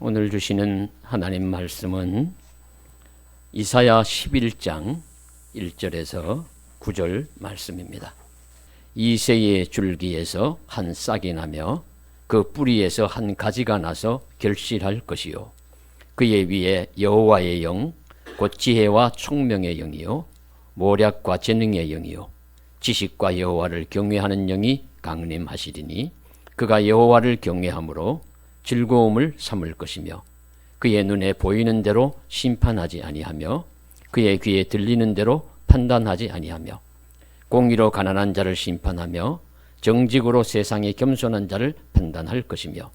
오늘 주시는 하나님 말씀은 이사야 11장 1절에서 9절 말씀입니다. 이새의 줄기에서 한 싹이 나며 그 뿌리에서 한 가지가 나서 결실할 것이요 그의 위에 여호와의 영 곧 지혜와 총명의 영이요 모략과 재능의 영이요 지식과 여호와를 경외하는 영이 강림하시리니 그가 여호와를 경외함으로 즐거움을 삼을 것이며 그의 눈에 보이는 대로 심판하지 아니하며 그의 귀에 들리는 대로 판단하지 아니하며 공의로 가난한 자를 심판하며 정직으로 세상에 겸손한 자를 판단할 것이며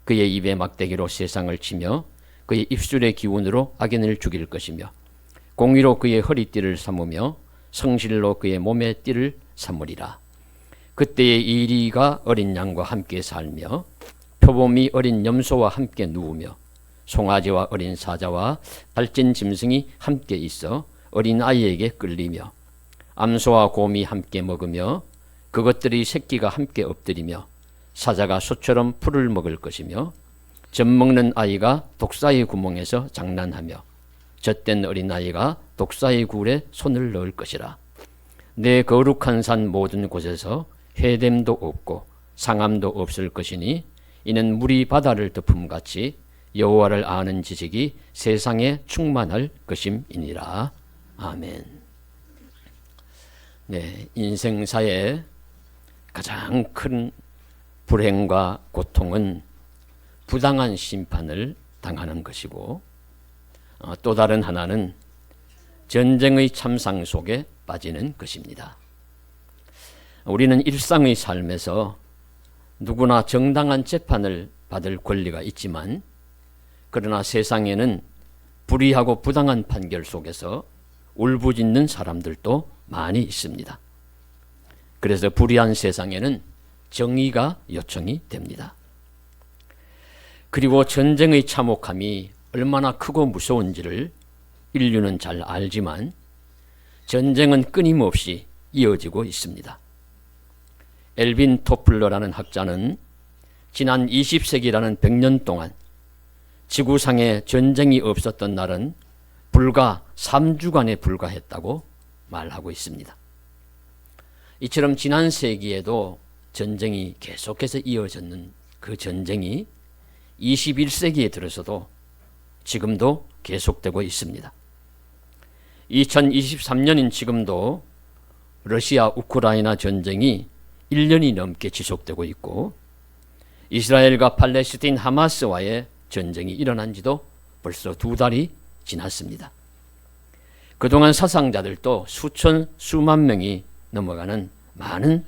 그의 입에 막대기로 세상을 치며 그의 입술의 기운으로 악인을 죽일 것이며 공의로 그의 허리띠를 삼으며 성실로 그의 몸의 띠를 삼으리라. 그때의 이리가 어린 양과 함께 살며 표범이 어린 염소와 함께 누우며 송아지와 어린 사자와 살찐 짐승이 함께 있어 어린 아이에게 끌리며 암소와 곰이 함께 먹으며 그것들이 새끼가 함께 엎드리며 사자가 소처럼 풀을 먹을 것이며 젖먹는 아이가 독사의 구멍에서 장난하며 젖된 어린아이가 독사의 굴에 손을 넣을 것이라. 내 거룩한 산 모든 곳에서 회됨도 없고 상함도 없을 것이니 이는 물이 바다를 덮음같이 여호와를 아는 지식이 세상에 충만할 것임이니라. 아멘. 네, 인생사의 가장 큰 불행과 고통은 부당한 심판을 당하는 것이고 또 다른 하나는 전쟁의 참상 속에 빠지는 것입니다. 우리는 일상의 삶에서 누구나 정당한 재판을 받을 권리가 있지만 그러나 세상에는 불의하고 부당한 판결 속에서 울부짖는 사람들도 많이 있습니다. 그래서 불의한 세상에는 정의가 요청이 됩니다. 그리고 전쟁의 참혹함이 얼마나 크고 무서운지를 인류는 잘 알지만 전쟁은 끊임없이 이어지고 있습니다. 엘빈 토플러라는 학자는 지난 20세기라는 100년 동안 지구상에 전쟁이 없었던 날은 불과 3주간에 불과했다고 말하고 있습니다. 이처럼 지난 세기에도 전쟁이 계속해서 이어졌는 그 전쟁이 21세기에 들어서도 지금도 계속되고 있습니다. 2023년인 지금도 러시아 우크라이나 전쟁이 1년이 넘게 지속되고 있고 이스라엘과 팔레스틴 하마스와의 전쟁이 일어난 지도 벌써 2달이 지났습니다. 그동안 사상자들도 수천 수만 명이 넘어가는 많은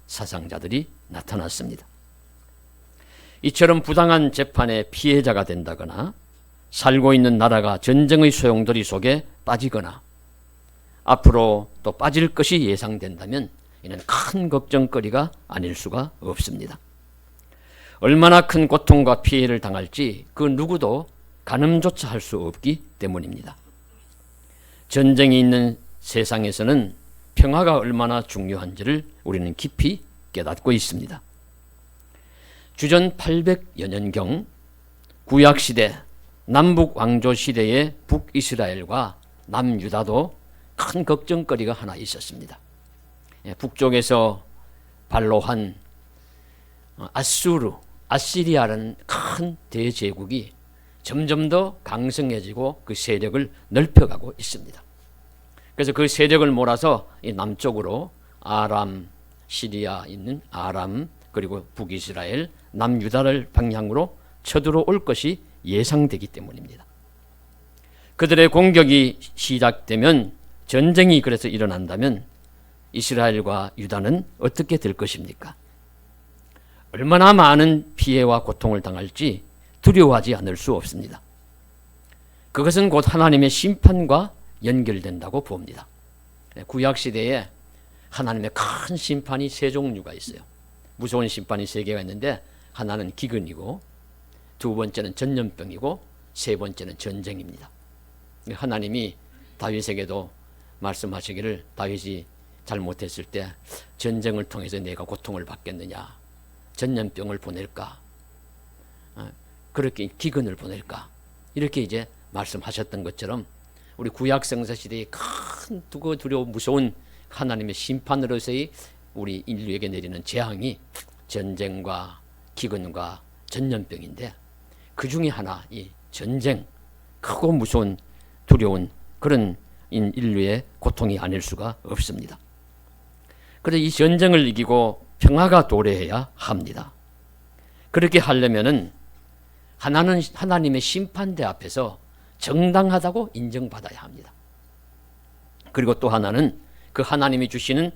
사상자들이 나타났습니다. 이처럼 부당한 재판의 피해자가 된다거나 살고 있는 나라가 전쟁의 소용돌이 속에 빠지거나 앞으로 또 빠질 것이 예상된다면 이는 큰 걱정거리가 아닐 수가 없습니다. 얼마나 큰 고통과 피해를 당할지 그 누구도 가늠조차 할 수 없기 때문입니다. 전쟁이 있는 세상에서는 평화가 얼마나 중요한지를 우리는 깊이 깨닫고 있습니다. 주전 800여 년경 구약시대 남북 왕조 시대의 북이스라엘과 남유다도 큰 걱정거리가 하나 있었습니다. 북쪽에서 발로한 아시리아라는 큰 대제국이 점점 더 강성해지고 그 세력을 넓혀가고 있습니다. 그래서 그 세력을 몰아서 이 남쪽으로 아람, 시리아 있는 아람 그리고 북이스라엘, 남유다를 방향으로 쳐들어올 것이 예상되기 때문입니다. 그들의 공격이 시작되면 전쟁이 그래서 일어난다면 이스라엘과 유다는 어떻게 될 것입니까? 얼마나 많은 피해와 고통을 당할지 두려워하지 않을 수 없습니다. 그것은 곧 하나님의 심판과 연결된다고 봅니다. 구약시대에 하나님의 큰 심판이 세 종류가 있어요. 무서운 심판이 세 개가 있는데 하나는 기근이고 두 번째는 전염병이고 세 번째는 전쟁입니다. 하나님이 다윗에게도 말씀하시기를 다윗이 잘못했을 때 전쟁을 통해서 내가 고통을 받겠느냐 전염병을 보낼까 그렇게 기근을 보낼까? 이렇게 이제 말씀하셨던 것처럼 우리 구약 성서 시대에 큰 두려워 무서운 하나님의 심판으로서의 우리 인류에게 내리는 재앙이 전쟁과 기근과 전염병인데, 그 중에 하나 이 전쟁, 크고 무서운 두려운 그런 인류의 고통이 아닐 수가 없습니다. 그래서 이 전쟁을 이기고 평화가 도래해야 합니다. 그렇게 하려면은 하나는 하나님의 심판대 앞에서 정당하다고 인정받아야 합니다. 그리고 또 하나는 그 하나님이 주시는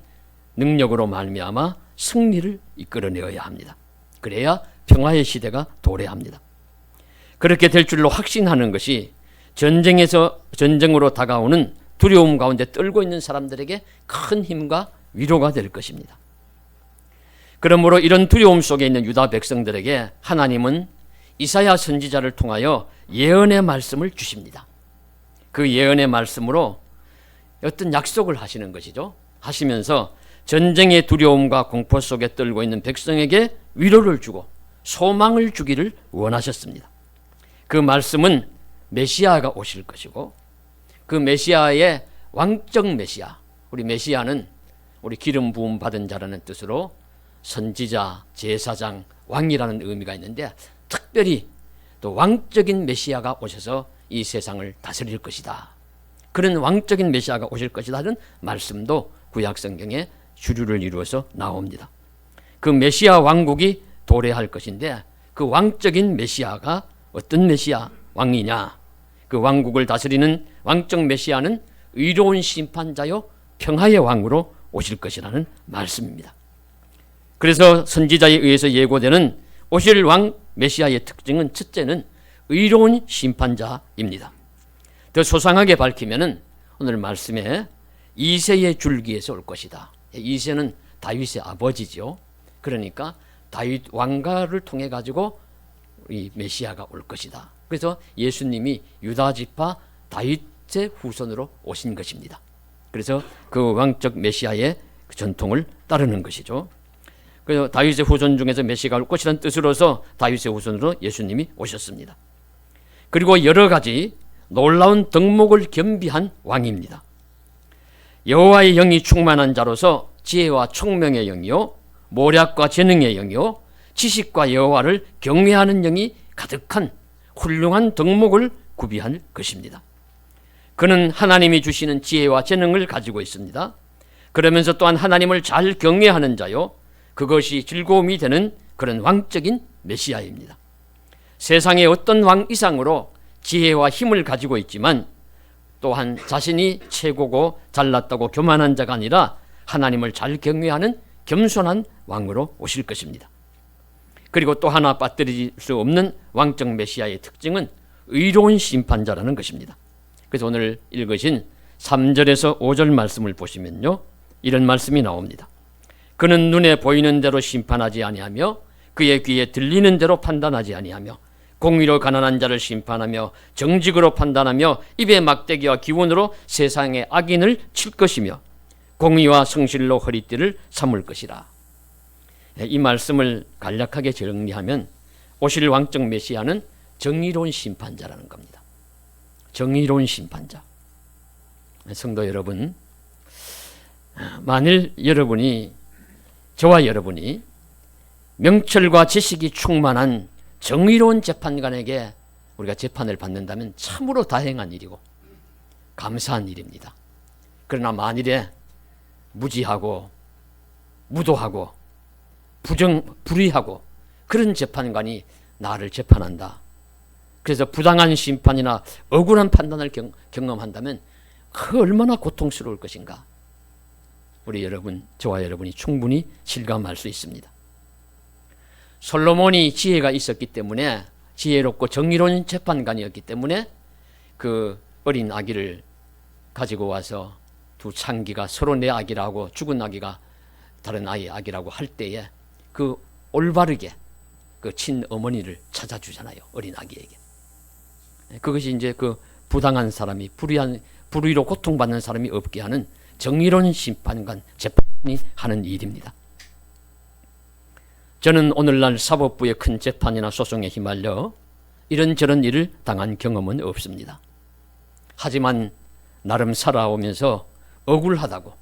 능력으로 말미암아 승리를 이끌어내어야 합니다. 그래야 평화의 시대가 도래합니다. 그렇게 될 줄로 확신하는 것이 전쟁으로 다가오는 두려움 가운데 떨고 있는 사람들에게 큰 힘과 위로가 될 것입니다. 그러므로 이런 두려움 속에 있는 유다 백성들에게 하나님은 이사야 선지자를 통하여 예언의 말씀을 주십니다. 그 예언의 말씀으로 어떤 약속을 하시는 것이죠. 하시면서 전쟁의 두려움과 공포 속에 떨고 있는 백성에게 위로를 주고 소망을 주기를 원하셨습니다. 그 말씀은 메시아가 오실 것이고, 그 메시아의 왕적 메시아, 우리 메시아는 우리 기름 부음 받은 자라는 뜻으로 선지자, 제사장, 왕이라는 의미가 있는데, 특별히 또 왕적인 메시아가 오셔서 이 세상을 다스릴 것이다. 그런 왕적인 메시아가 오실 것이라는 말씀도 구약 성경에 주류를 이루어서 나옵니다. 그 메시아 왕국이 도래할 것인데, 그 왕적인 메시아가 어떤 메시아 왕이냐? 그 왕국을 다스리는 왕적 메시아는 의로운 심판자요 평화의 왕으로 오실 것이라는 말씀입니다. 그래서 선지자에 의해서 예고되는 오실 왕 메시아의 특징은, 첫째는 의로운 심판자입니다. 더 소상하게 밝히면은 오늘 말씀에 이새의 줄기에서 올 것이다. 이새는 다윗의 아버지죠. 그러니까 다윗 왕가를 통해 가지고 이 메시아가 올 것이다. 그래서 예수님이 유다 지파 다윗의 후손으로 오신 것입니다. 그래서 그 왕적 메시아의 전통을 따르는 것이죠. 그래서 다윗의 후손 중에서 메시아가 올 것이라는 뜻으로서 다윗의 후손으로 예수님이 오셨습니다. 그리고 여러 가지 놀라운 덕목을 겸비한 왕입니다. 여호와의 영이 충만한 자로서 지혜와 총명의 영이요 모략과 재능의 영이요 지식과 여호와를 경외하는 영이 가득한 훌륭한 덕목을 구비할 것입니다. 그는 하나님이 주시는 지혜와 재능을 가지고 있습니다. 그러면서 또한 하나님을 잘 경외하는 자요, 그것이 즐거움이 되는 그런 왕적인 메시아입니다. 세상의 어떤 왕 이상으로 지혜와 힘을 가지고 있지만 또한 자신이 최고고 잘났다고 교만한 자가 아니라 하나님을 잘 경외하는 겸손한 왕으로 오실 것입니다. 그리고 또 하나 빠뜨릴 수 없는 왕적 메시아의 특징은 의로운 심판자라는 것입니다. 그래서 오늘 읽으신 3절에서 5절 말씀을 보시면요, 이런 말씀이 나옵니다. 그는 눈에 보이는 대로 심판하지 아니하며 그의 귀에 들리는 대로 판단하지 아니하며 공의로 가난한 자를 심판하며 정직으로 판단하며 입의 막대기와 기운으로 세상의 악인을 칠 것이며 공의와 성실로 허리띠를 삼을 것이라. 이 말씀을 간략하게 정리하면 오실 왕적 메시아는 정의로운 심판자라는 겁니다. 정의로운 심판자. 성도 여러분, 만일 저와 여러분이 명철과 지식이 충만한 정의로운 재판관에게 우리가 재판을 받는다면 참으로 다행한 일이고 감사한 일입니다. 그러나 만일에 무지하고 무도하고 불의하고 그런 재판관이 나를 재판한다. 그래서 부당한 심판이나 억울한 판단을 경험한다면 그 얼마나 고통스러울 것인가. 우리 여러분, 저와 여러분이 충분히 실감할 수 있습니다. 솔로몬이 지혜가 있었기 때문에, 지혜롭고 정의로운 재판관이었기 때문에 그 어린 아기를 가지고 와서 두 창기가 서로 내 아기라고, 죽은 아기가 다른 아이의 아기라고 할 때에 그 올바르게 그 친어머니를 찾아주잖아요. 어린 아기에게. 그것이 이제 그 부당한 사람이, 불의로 고통받는 사람이 없게 하는 정의로운 심판관, 재판이 하는 일입니다. 저는 오늘날 사법부의 큰 재판이나 소송에 휘말려 이런저런 일을 당한 경험은 없습니다. 하지만 나름 살아오면서 억울하다고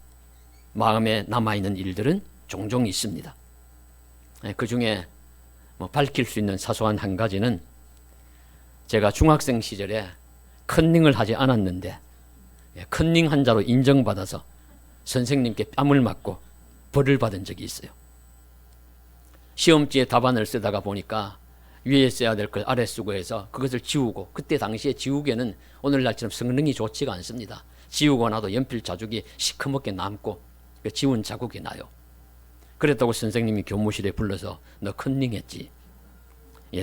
마음에 남아있는 일들은 종종 있습니다. 그 중에 밝힐 수 있는 사소한 한 가지는 제가 중학생 시절에 컨닝을 하지 않았는데 컨닝 환자로 인정받아서 선생님께 뺨을 맞고 벌을 받은 적이 있어요. 시험지에 답안을 쓰다가 보니까 위에 써야 될 걸 아래 쓰고 해서 그것을 지우고, 그때 당시에 지우개는 오늘날처럼 성능이 좋지가 않습니다. 지우고 나도 연필 자국이 시커멓게 남고 지운 자국이 나요. 그랬다고 선생님이 교무실에 불러서 너 컨닝했지.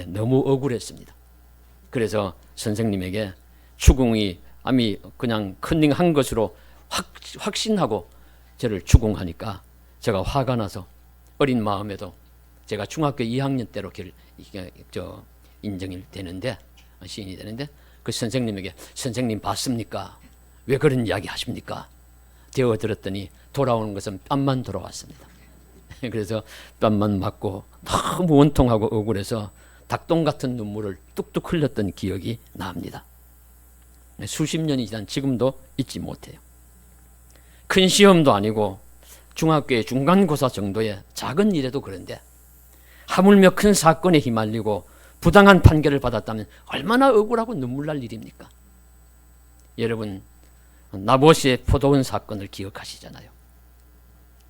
너무 억울했습니다. 그래서 선생님에게 추궁이 암이 그냥 컨닝한 것으로 확신하고 저를 추궁하니까 제가 화가 나서 어린 마음에도, 제가 중학교 2학년 때로 인정이 되는데, 시인이 되는데, 그 선생님에게 선생님 봤습니까? 왜 그런 이야기 하십니까? 대어 들었더니 돌아오는 것은 뺨만 돌아왔습니다. 그래서 뺨만 맞고 너무 원통하고 억울해서 닭똥 같은 눈물을 뚝뚝 흘렸던 기억이 납니다. 수십 년이 지난 지금도 잊지 못해요. 큰 시험도 아니고 중학교의 중간고사 정도의 작은 일에도 그런데 하물며 큰 사건에 휘말리고 부당한 판결을 받았다면 얼마나 억울하고 눈물 날 일입니까? 여러분, 나봇의 포도원 사건을 기억하시잖아요.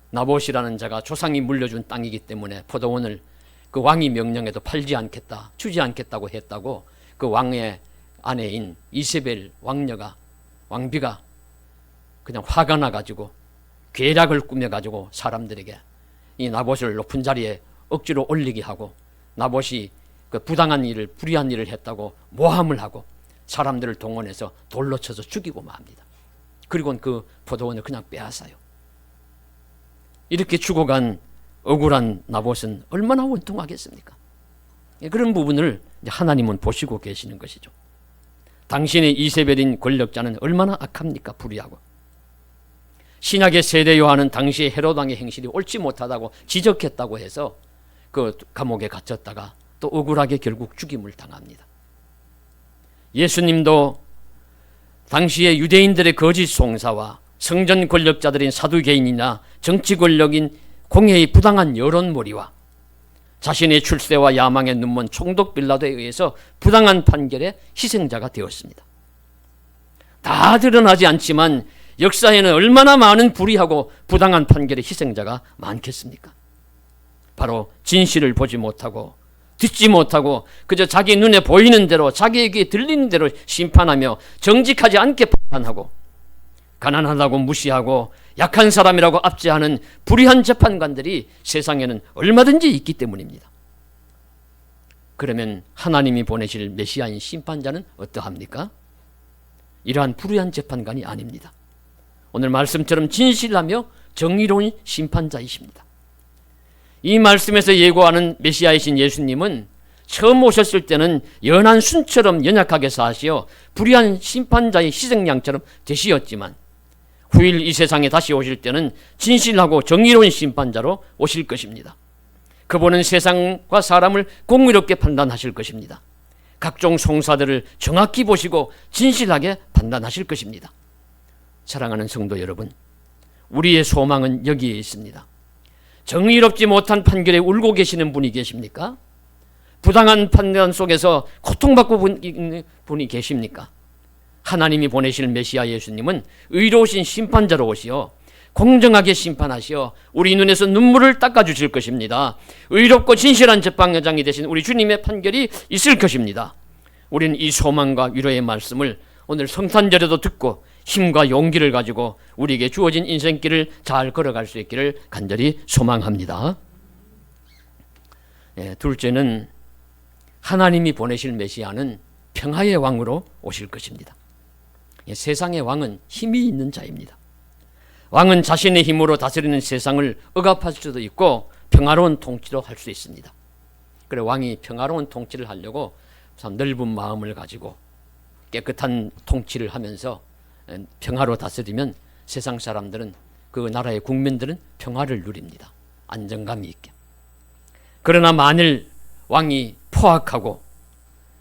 나봇이라는 자가 조상이 물려준 땅이기 때문에 포도원을 그 왕이 명령해도 팔지 않겠다, 주지 않겠다고 했다고 그 왕의 아내인 이세벨 왕비가 그냥 화가 나가지고 괴략을 꾸며가지고 사람들에게 이 나봇을 높은 자리에 억지로 올리게 하고, 나봇이 그 부당한 일을, 불의한 일을 했다고 모함을 하고 사람들을 동원해서 돌로 쳐서 죽이고 맙니다. 그리고는 그 포도원을 그냥 빼앗아요. 이렇게 죽어간 억울한 나봇은 얼마나 원통하겠습니까? 그런 부분을 하나님은 보시고 계시는 것이죠. 당신의 이세벨인 권력자는 얼마나 악합니까? 불의하고. 신약의 세례 요한은 당시의 헤롯 왕의 행실이 옳지 못하다고 지적했다고 해서 그 감옥에 갇혔다가 또 억울하게 결국 죽임을 당합니다. 예수님도 당시의 유대인들의 거짓 송사와 성전 권력자들인 사두개인이나 정치 권력인 공회의 부당한 여론몰이와 자신의 출세와 야망에 눈먼 총독 빌라도에 의해서 부당한 판결의 희생자가 되었습니다. 다 드러나지 않지만 역사에는 얼마나 많은 불의하고 부당한 판결의 희생자가 많겠습니까? 바로 진실을 보지 못하고 듣지 못하고 그저 자기 눈에 보이는 대로, 자기에게 들리는 대로 심판하며 정직하지 않게 판단하고 가난하다고 무시하고 약한 사람이라고 압제하는 불의한 재판관들이 세상에는 얼마든지 있기 때문입니다. 그러면 하나님이 보내실 메시아인 심판자는 어떠합니까? 이러한 불의한 재판관이 아닙니다. 오늘 말씀처럼 진실하며 정의로운 심판자이십니다. 이 말씀에서 예고하는 메시아이신 예수님은 처음 오셨을 때는 연한 순처럼 연약하게 사시어 불의한 심판자의 희생양처럼 되시었지만 후일 이 세상에 다시 오실 때는 진실하고 정의로운 심판자로 오실 것입니다. 그분은 세상과 사람을 공의롭게 판단하실 것입니다. 각종 송사들을 정확히 보시고 진실하게 판단하실 것입니다. 사랑하는 성도 여러분, 우리의 소망은 여기에 있습니다. 정의롭지 못한 판결에 울고 계시는 분이 계십니까? 부당한 판단 속에서 고통받고 있는 분이 계십니까? 하나님이 보내실 메시아 예수님은 의로우신 심판자로 오시어 공정하게 심판하시어 우리 눈에서 눈물을 닦아주실 것입니다. 의롭고 진실한 재판장이 되신 우리 주님의 판결이 있을 것입니다. 우리는 이 소망과 위로의 말씀을 오늘 성탄절에도 듣고 힘과 용기를 가지고 우리에게 주어진 인생길을 잘 걸어갈 수 있기를 간절히 소망합니다. 둘째는 하나님이 보내실 메시아는 평화의 왕으로 오실 것입니다. 세상의 왕은 힘이 있는 자입니다. 왕은 자신의 힘으로 다스리는 세상을 억압할 수도 있고 평화로운 통치도 할 수 있습니다. 그래 왕이 평화로운 통치를 하려고 참 넓은 마음을 가지고 깨끗한 통치를 하면서 평화로 다스리면 세상 사람들은, 그 나라의 국민들은 평화를 누립니다. 안정감이 있게. 그러나 만일 왕이 포악하고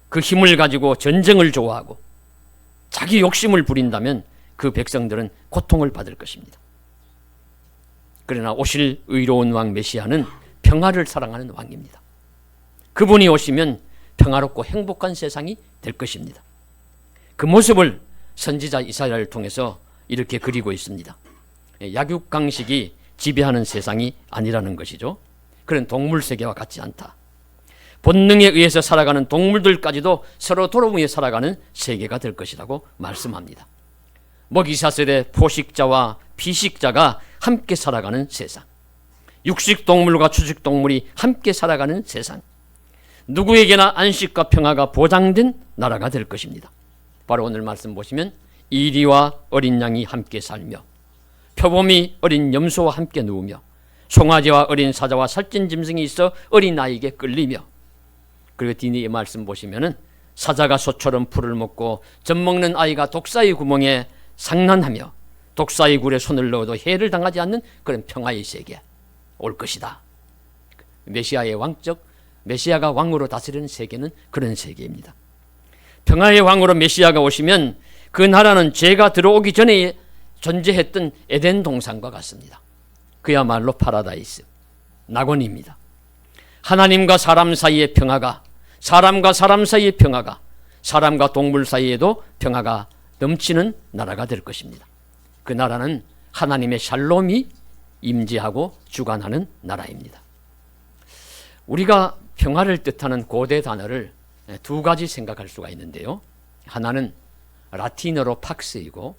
그 힘을 가지고 전쟁을 좋아하고 자기 욕심을 부린다면 그 백성들은 고통을 받을 것입니다. 그러나 오실 의로운 왕 메시아는 평화를 사랑하는 왕입니다. 그분이 오시면 평화롭고 행복한 세상이 될 것입니다. 그 모습을 선지자 이사야를 통해서 이렇게 그리고 있습니다. 약육강식이 지배하는 세상이 아니라는 것이죠. 그런 동물 세계와 같지 않다. 본능에 의해서 살아가는 동물들까지도 서로 도로무에 살아가는 세계가 될 것이라고 말씀합니다. 먹이사슬의 포식자와 피식자가 함께 살아가는 세상, 육식동물과 초식동물이 함께 살아가는 세상, 누구에게나 안식과 평화가 보장된 나라가 될 것입니다. 바로 오늘 말씀 보시면 이리와 어린 양이 함께 살며 표범이 어린 염소와 함께 누우며 송아지와 어린 사자와 살찐 짐승이 있어 어린 아이에게 끌리며, 그리고 뒤에 말씀 보시면은 사자가 소처럼 풀을 먹고 젖먹는 아이가 독사의 구멍에 상난하며 독사의 굴에 손을 넣어도 해를 당하지 않는 그런 평화의 세계 올 것이다. 메시아의 왕적, 메시아가 왕으로 다스리는 세계는 그런 세계입니다. 평화의 왕으로 메시아가 오시면 그 나라는 죄가 들어오기 전에 존재했던 에덴 동산과 같습니다. 그야말로 파라다이스, 낙원입니다. 하나님과 사람 사이의 평화가, 사람과 사람 사이의 평화가, 사람과 동물 사이에도 평화가 넘치는 나라가 될 것입니다. 그 나라는 하나님의 샬롬이 임재하고 주관하는 나라입니다. 우리가 평화를 뜻하는 고대 단어를 두 가지 생각할 수가 있는데요. 하나는 라틴어로 팍스이고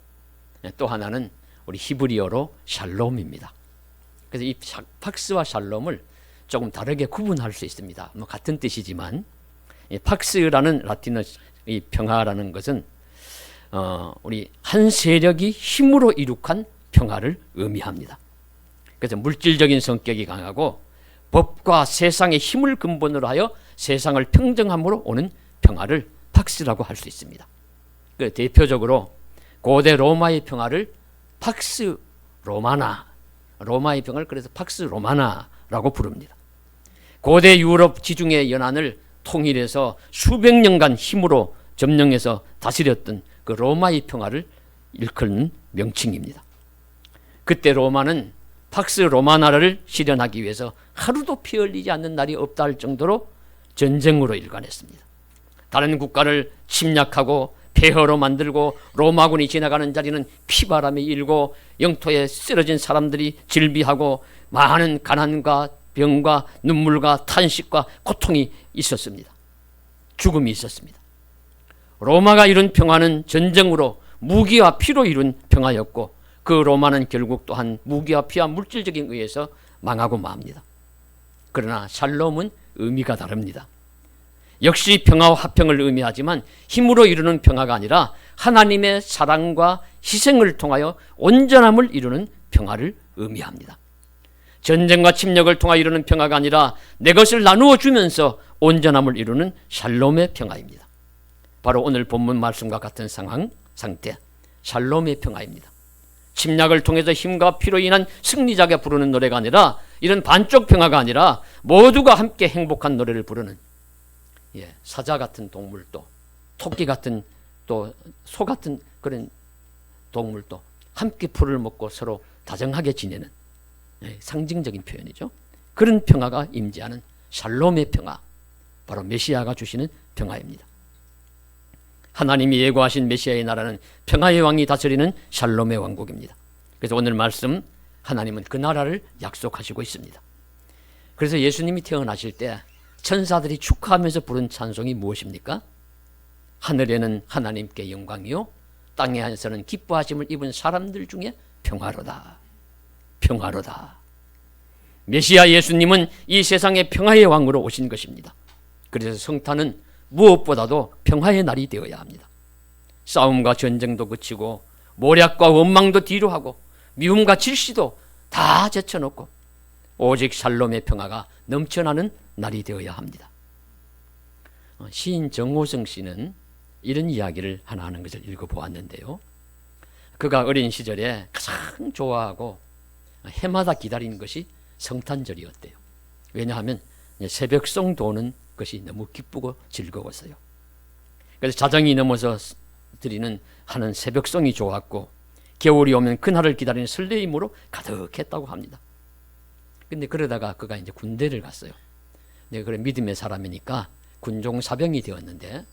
또 하나는 우리 히브리어로 샬롬입니다. 그래서 이 팍스와 샬롬을 조금 다르게 구분할 수 있습니다. 뭐 같은 뜻이지만 팍스라는 라틴어 이 평화라는 것은 우리 한 세력이 힘으로 이룩한 평화를 의미합니다. 그래서 물질적인 성격이 강하고 법과 세상의 힘을 근본으로 하여 세상을 평정함으로 오는 평화를 팍스라고 할 수 있습니다. 대표적으로 고대 로마의 평화를 팍스 로마나, 로마의 평화를 그래서 팍스 로마나라고 부릅니다. 고대 유럽 지중해 연안을 통일해서 수백 년간 힘으로 점령해서 다스렸던 그 로마의 평화를 일컫는 명칭입니다. 그때 로마는 팍스 로마나를 실현하기 위해서 하루도 피 흘리지 않는 날이 없다 할 정도로 전쟁으로 일관했습니다. 다른 국가를 침략하고 폐허로 만들고 로마군이 지나가는 자리는 피바람이 일고 영토에 쓰러진 사람들이 질비하고 많은 가난과 병과 눈물과 탄식과 고통이 있었습니다. 죽음이 있었습니다. 로마가 이룬 평화는 전쟁으로 무기와 피로 이룬 평화였고 그 로마는 결국 또한 무기와 피와 물질적인 의해서 망하고 맙니다. 그러나 샬롬은 의미가 다릅니다. 역시 평화와 화평을 의미하지만 힘으로 이루는 평화가 아니라 하나님의 사랑과 희생을 통하여 온전함을 이루는 평화를 의미합니다. 전쟁과 침략을 통하여 이루는 평화가 아니라 내 것을 나누어 주면서 온전함을 이루는 샬롬의 평화입니다. 바로 오늘 본문 말씀과 같은 상태, 샬롬의 평화입니다. 침략을 통해서 힘과 피로 인한 승리자가 부르는 노래가 아니라 이런 반쪽 평화가 아니라 모두가 함께 행복한 노래를 부르는 사자 같은 동물도 토끼 같은 또 소 같은 그런 동물도 함께 풀을 먹고 서로 다정하게 지내는 상징적인 표현이죠. 그런 평화가 임재하는 샬롬의 평화, 바로 메시아가 주시는 평화입니다. 하나님이 예고하신 메시아의 나라는 평화의 왕이 다스리는 샬롬의 왕국입니다. 그래서 오늘 말씀 하나님은 그 나라를 약속하시고 있습니다. 그래서 예수님이 태어나실 때 천사들이 축하하면서 부른 찬송이 무엇입니까? 하늘에는 하나님께 영광이요 땅에서는 기뻐하심을 입은 사람들 중에 평화로다. 평화로다. 메시아 예수님은 이 세상의 평화의 왕으로 오신 것입니다. 그래서 성탄은 무엇보다도 평화의 날이 되어야 합니다. 싸움과 전쟁도 그치고 모략과 원망도 뒤로 하고 미움과 질시도 다 제쳐놓고 오직 샬롬의 평화가 넘쳐나는 날이 되어야 합니다. 시인 정호성 씨는 이런 이야기를 하나 하는 것을 읽어보았는데요. 그가 어린 시절에 가장 좋아하고 해마다 기다리는 것이 성탄절이었대요. 왜냐하면 새벽송 도는 것이 너무 기쁘고 즐거웠어요. 그래서 자정이 넘어서 드리는 하는 새벽송이 좋았고 겨울이 오면 그날을 기다리는 설레임으로 가득했다고 합니다. 근데 그러다가 그가 이제 군대를 갔어요. 네, 그래 믿음의 사람이니까 군종 사병이 되었는데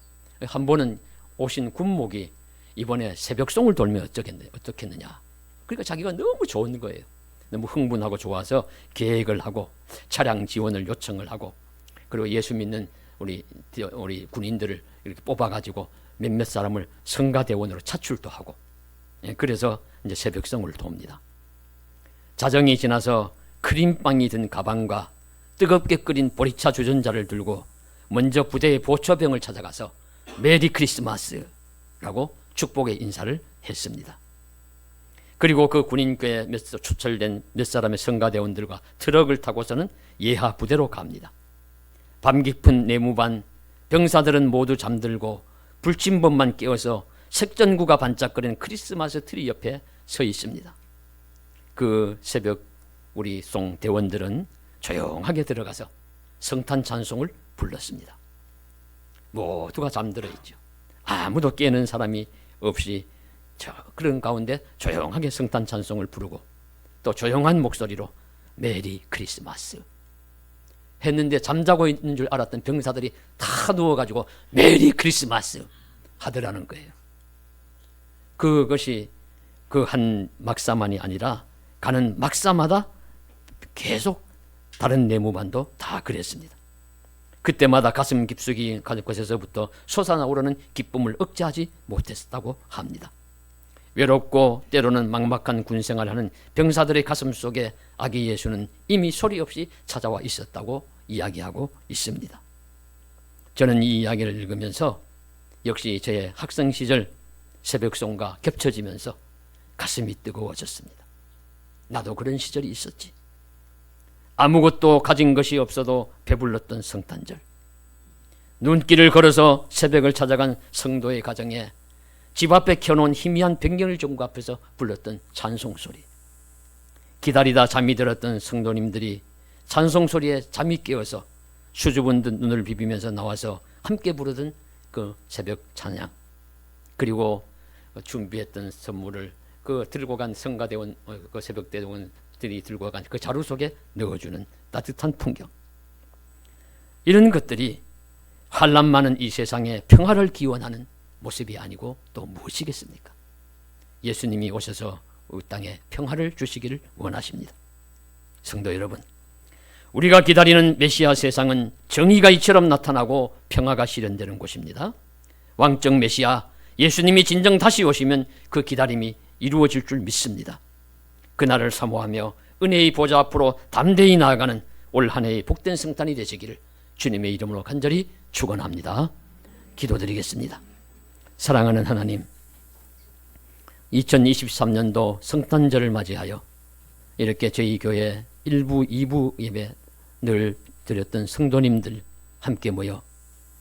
한 번은 오신 군목이 이번에 새벽송을 돌면 어떻겠느냐. 그러니까 자기가 너무 좋은 거예요. 너무 흥분하고 좋아서 계획을 하고 차량 지원을 요청을 하고 그리고 예수 믿는 우리 군인들을 이렇게 뽑아가지고 몇몇 사람을 성가대원으로 차출도 하고 그래서 이제 새벽송을 돕니다. 자정이 지나서 크림빵이 든 가방과 뜨겁게 끓인 보리차 주전자를 들고 먼저 부대의 보초병을 찾아가서 메리 크리스마스라고 축복의 인사를 했습니다. 그리고 그 군인교에 추철된 몇 사람의 성가대원들과 트럭을 타고서는 예하 부대로 갑니다. 밤 깊은 내무반 병사들은 모두 잠들고 불침번만 깨어서 색전구가 반짝거리는 크리스마스 트리 옆에 서 있습니다. 그 새벽 우리 송 대원들은 조용하게 들어가서 성탄 찬송을 불렀습니다. 모두가 잠들어 있죠. 아무도 깨는 사람이 없이 그런 가운데 조용하게 성탄 찬송을 부르고 또 조용한 목소리로 메리 크리스마스 했는데 잠자고 있는 줄 알았던 병사들이 다 누워가지고 메리 크리스마스 하더라는 거예요. 그것이 그 한 막사만이 아니라 가는 막사마다 계속 다른 내무반도 다 그랬습니다. 그때마다 가슴 깊숙이 가는 곳에서부터 솟아나오르는 기쁨을 억제하지 못했다고 합니다. 외롭고 때로는 막막한 군생활하는 병사들의 가슴 속에 아기 예수는 이미 소리 없이 찾아와 있었다고 이야기하고 있습니다. 저는 이 이야기를 읽으면서 역시 제 학생 시절 새벽송과 겹쳐지면서 가슴이 뜨거워졌습니다. 나도 그런 시절이 있었지. 아무것도 가진 것이 없어도 배불렀던 성탄절. 눈길을 걸어서 새벽을 찾아간 성도의 가정에 집 앞에 켜놓은 희미한 백년을 종구 앞에서 불렀던 찬송소리. 기다리다 잠이 들었던 성도님들이 찬송소리에 잠이 깨어서 수줍은 듯 눈을 비비면서 나와서 함께 부르던 그 새벽 찬양. 그리고 준비했던 선물을 그 들고 간 성가대원, 그 새벽대원들이 들고 간 그 자루 속에 넣어주는 따뜻한 풍경. 이런 것들이 환난 많은 이 세상에 평화를 기원하는 모습이 아니고 또 무엇이겠습니까? 예수님이 오셔서 이 땅에 평화를 주시기를 원하십니다. 성도 여러분, 우리가 기다리는 메시아 세상은 정의가 이처럼 나타나고 평화가 실현되는 곳입니다. 왕적 메시아 예수님이 진정 다시 오시면 그 기다림이 이루어질 줄 믿습니다. 그날을 사모하며 은혜의 보좌 앞으로 담대히 나아가는 올 한 해의 복된 성탄이 되시기를 주님의 이름으로 간절히 축원합니다. 기도드리겠습니다. 사랑하는 하나님, 2023년도 성탄절을 맞이하여 이렇게 저희 교회 1부, 2부 예배 늘 드렸던 성도님들 함께 모여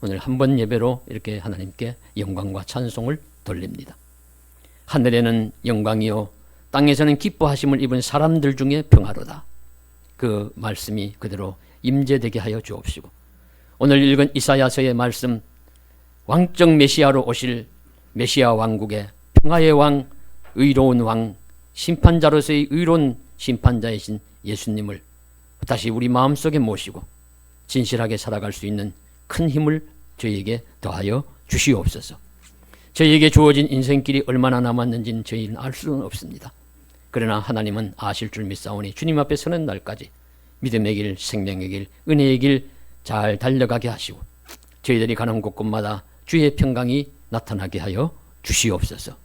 오늘 한 번 예배로 이렇게 하나님께 영광과 찬송을 돌립니다. 하늘에는 영광이요 땅에서는 기뻐하심을 입은 사람들 중에 평화로다. 그 말씀이 그대로 임재되게 하여 주옵시고 오늘 읽은 이사야서의 말씀 왕적 메시아로 오실 메시아 왕국의 평화의 왕, 의로운 왕, 심판자로서의 의로운 심판자이신 예수님을 다시 우리 마음속에 모시고 진실하게 살아갈 수 있는 큰 힘을 저희에게 더하여 주시옵소서. 저희에게 주어진 인생길이 얼마나 남았는지는 저희는 알 수는 없습니다. 그러나 하나님은 아실 줄 믿사오니 주님 앞에 서는 날까지 믿음의 길, 생명의 길, 은혜의 길 잘 달려가게 하시고 저희들이 가는 곳곳마다 주의 평강이 나타나게 하여 주시옵소서.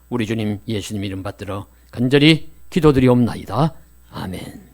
우리 주님 예수님 이름 받들어 간절히 기도드리옵나이다. 아멘.